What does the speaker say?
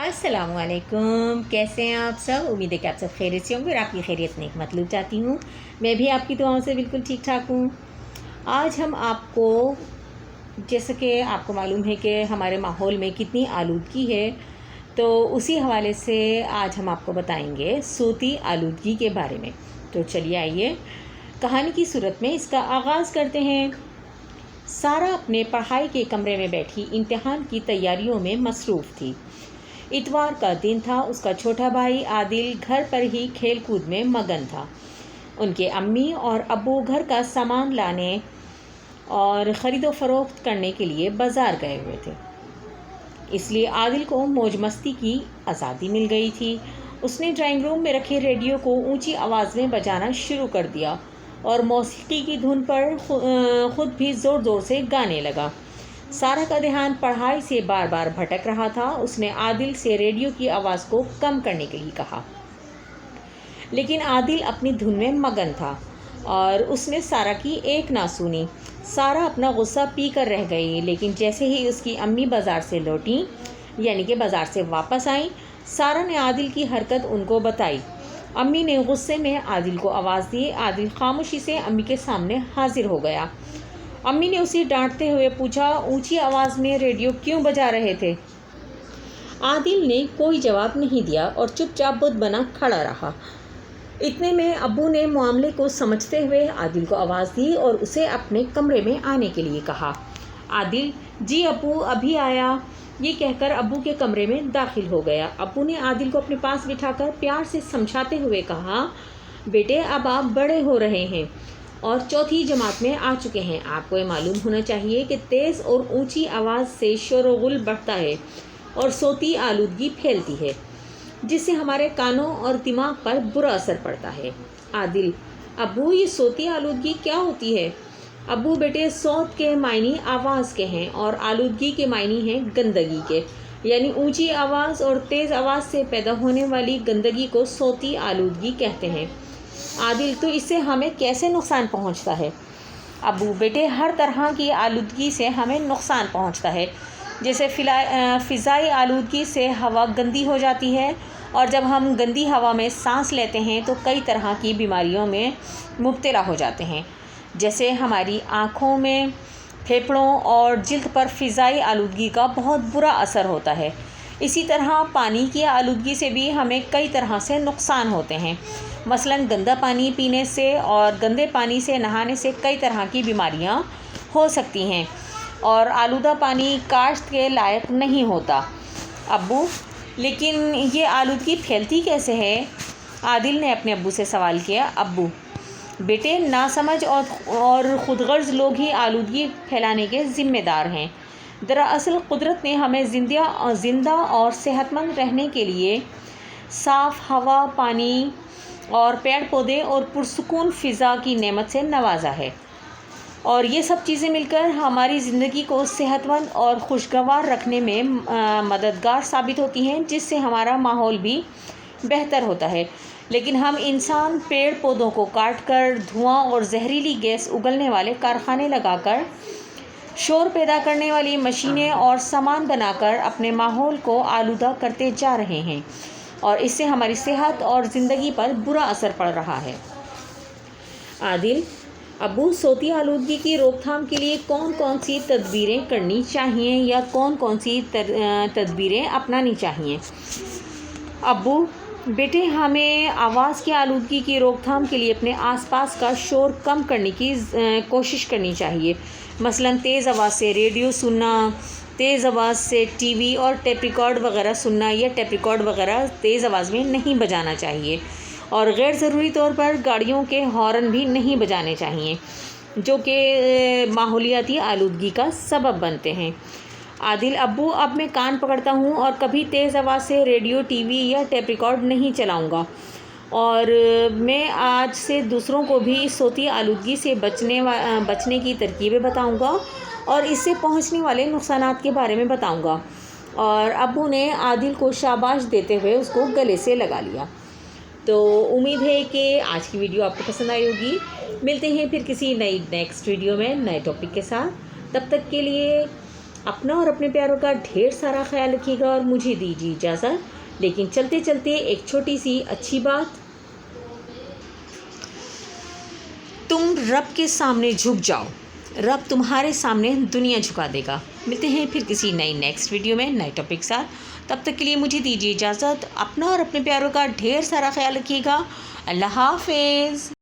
अस्सलाम वालेकुम। कैसे हैं आप सब? उम्मीद है कि आप सब खैरियत से होंगे और आपकी खैरियत नेक मतलूब चाहती हूँ। मैं भी आपकी दुआओं से बिल्कुल ठीक ठाक हूँ। आज हम आपको, जैसे कि आपको मालूम है कि हमारे माहौल में कितनी आलूदगी है, तो उसी हवाले से आज हम आपको बताएंगे सूती आलूदगी के बारे में। तो चलिए आइए कहानी की सूरत में इसका आगाज़ करते हैं। सारा अपने पढ़ाई के कमरे में बैठी इम्तिहान की तैयारियों में मसरूफ़ थी। इतवार का दिन था। उसका छोटा भाई आदिल घर पर ही खेल कूद में मगन था। उनके अम्मी और अब्बू घर का सामान लाने और ख़रीदो फ़रोख्त करने के लिए बाज़ार गए हुए थे, इसलिए आदिल को मौज मस्ती की आज़ादी मिल गई थी। उसने ड्राइंग रूम में रखे रेडियो को ऊंची आवाज़ में बजाना शुरू कर दिया और मौसीकी की धुन पर ख़ुद भी ज़ोर ज़ोर से गाने लगा। सारा का ध्यान पढ़ाई से बार बार भटक रहा था। उसने आदिल से रेडियो की आवाज़ को कम करने के लिए कहा, लेकिन आदिल अपनी धुन में मगन था और उसने सारा की एक ना सुनी। सारा अपना गुस्सा पी कर रह गई, लेकिन जैसे ही उसकी अम्मी बाज़ार से लौटी, यानी कि बाज़ार से वापस आई, सारा ने आदिल की हरकत उनको बताई। अम्मी ने गुस्से में आदिल को आवाज़ दी। आदिल खामोशी से अम्मी के सामने हाजिर हो गया। अम्मी ने उसे डांटते हुए पूछा, ऊंची आवाज़ में रेडियो क्यों बजा रहे थे? आदिल ने कोई जवाब नहीं दिया और चुपचाप बुत बना खड़ा रहा। इतने में अब्बू ने मामले को समझते हुए आदिल को आवाज़ दी और उसे अपने कमरे में आने के लिए कहा। आदिल, जी अब्बू अभी आया, ये कहकर अब्बू के कमरे में दाखिल हो गया। अब्बू ने आदिल को अपने पास बिठाकर प्यार से समझाते हुए कहा, बेटे अब आप बड़े हो रहे हैं और चौथी जमात में आ चुके हैं। आपको ये मालूम होना चाहिए कि तेज़ और ऊंची आवाज़ से शोर-गुल बढ़ता है और सोती आलूदगी फैलती है, जिससे हमारे कानों और दिमाग पर बुरा असर पड़ता है। आदिल, अब्बू ये सोती आलूदगी क्या होती है? अब्बू बेटे, सौत के मायने आवाज़ के हैं और आलूदगी के मायने हैं गंदगी के, यानी ऊंची आवाज़ और तेज़ आवाज़ से पैदा होने वाली गंदगी को सोती आलूदगी कहते हैं। आदिल, तो इससे हमें कैसे नुकसान पहुंचता है? अब्बू बेटे, हर तरह की आलूदगी से हमें नुकसान पहुंचता है। जैसे फ़िज़ाई आलूदगी से हवा गंदी हो जाती है और जब हम गंदी हवा में सांस लेते हैं तो कई तरह की बीमारियों में मुब्तला हो जाते हैं। जैसे हमारी आँखों में, फेफड़ों और जिल्द पर फ़िज़ाई आलूदगी का बहुत बुरा असर होता है। इसी तरह पानी की आलूदगी से भी हमें कई तरह से नुकसान होते हैं। मसलन गंदा पानी पीने से और गंदे पानी से नहाने से कई तरह की बीमारियां हो सकती हैं और आलूदा पानी काश्त के लायक नहीं होता। अब्बू, लेकिन ये आलूदगी फैलती कैसे है? आदिल ने अपने अब्बू से सवाल किया। अब्बू बेटे, नासमझ और ख़ुदगर्ज़ लोग ही आलूदगी फैलाने के ज़िम्मेदार हैं। दरअसल कुदरत ने हमें ज़िंदा और सेहतमंद रहने के लिए साफ़ हवा, पानी और पेड़ पौधे और पुरसुकून फ़िज़ा की नेमत से नवाजा है, और ये सब चीज़ें मिलकर हमारी ज़िंदगी को सेहतमंद और खुशगवार रखने में मददगार साबित होती हैं, जिससे हमारा माहौल भी बेहतर होता है। लेकिन हम इंसान पेड़ पौधों को काट कर, धुआं और जहरीली गैस उगलने वाले कारखाने लगाकर, शोर पैदा करने वाली मशीनें और सामान बनाकर अपने माहौल को आलूदा करते जा रहे हैं और इससे हमारी सेहत और ज़िंदगी पर बुरा असर पड़ रहा है। आदिल, अब्बू सोती आलूदगी की रोकथाम के लिए कौन कौन सी तदबीरें करनी चाहिए या कौन कौन सी तदबीरें अपनानी चाहिए? अब्बू बेटे, हमें आवाज़ की आलूदगी की रोकथाम के लिए अपने आसपास का शोर कम करने की कोशिश करनी चाहिए। मसलन तेज़ आवाज़ से रेडियो सुनना, तेज़ आवाज़ से टीवी और टेप रिकॉर्ड वगैरह सुनना या टेप रिकॉर्ड वगैरह तेज़ आवाज़ में नहीं बजाना चाहिए, और गैर ज़रूरी तौर पर गाड़ियों के हॉर्न भी नहीं बजाने चाहिए, जो कि माहौलियाती आलूदगी का सबब बनते हैं। आदिल, अब्बू अब मैं कान पकड़ता हूँ और कभी तेज़ आवाज़ से रेडियो, टीवी या टेप रिकॉर्ड नहीं चलाऊँगा, और मैं आज से दूसरों को भी इस सोती आलूदगी से बचने की तरकीबें बताऊँगा और इससे पहुँचने वाले नुकसानात के बारे में बताऊँगा। और अब्बू ने आदिल को शाबाश देते हुए उसको गले से लगा लिया। तो उम्मीद है कि आज की वीडियो आपको पसंद आई होगी। मिलते हैं फिर किसी नेक्स्ट वीडियो में नए टॉपिक के साथ। तब तक के लिए اپنا اور اپنے پیاروں کا ڈھیر سارا خیال رکھیے گا اور مجھے دیجیے اجازت. لیکن چلتے چلتے ایک چھوٹی سی اچھی بات، تم رب کے سامنے جھک جاؤ، رب تمہارے سامنے دنیا جھکا دے گا. ملتے ہیں پھر کسی نیکسٹ ویڈیو میں نئے ٹاپک کے ساتھ. تب تک کے لیے مجھے دیجیے اجازت. اپنا اور اپنے پیاروں کا ڈھیر سارا خیال رکھیے گا. اللہ حافظ.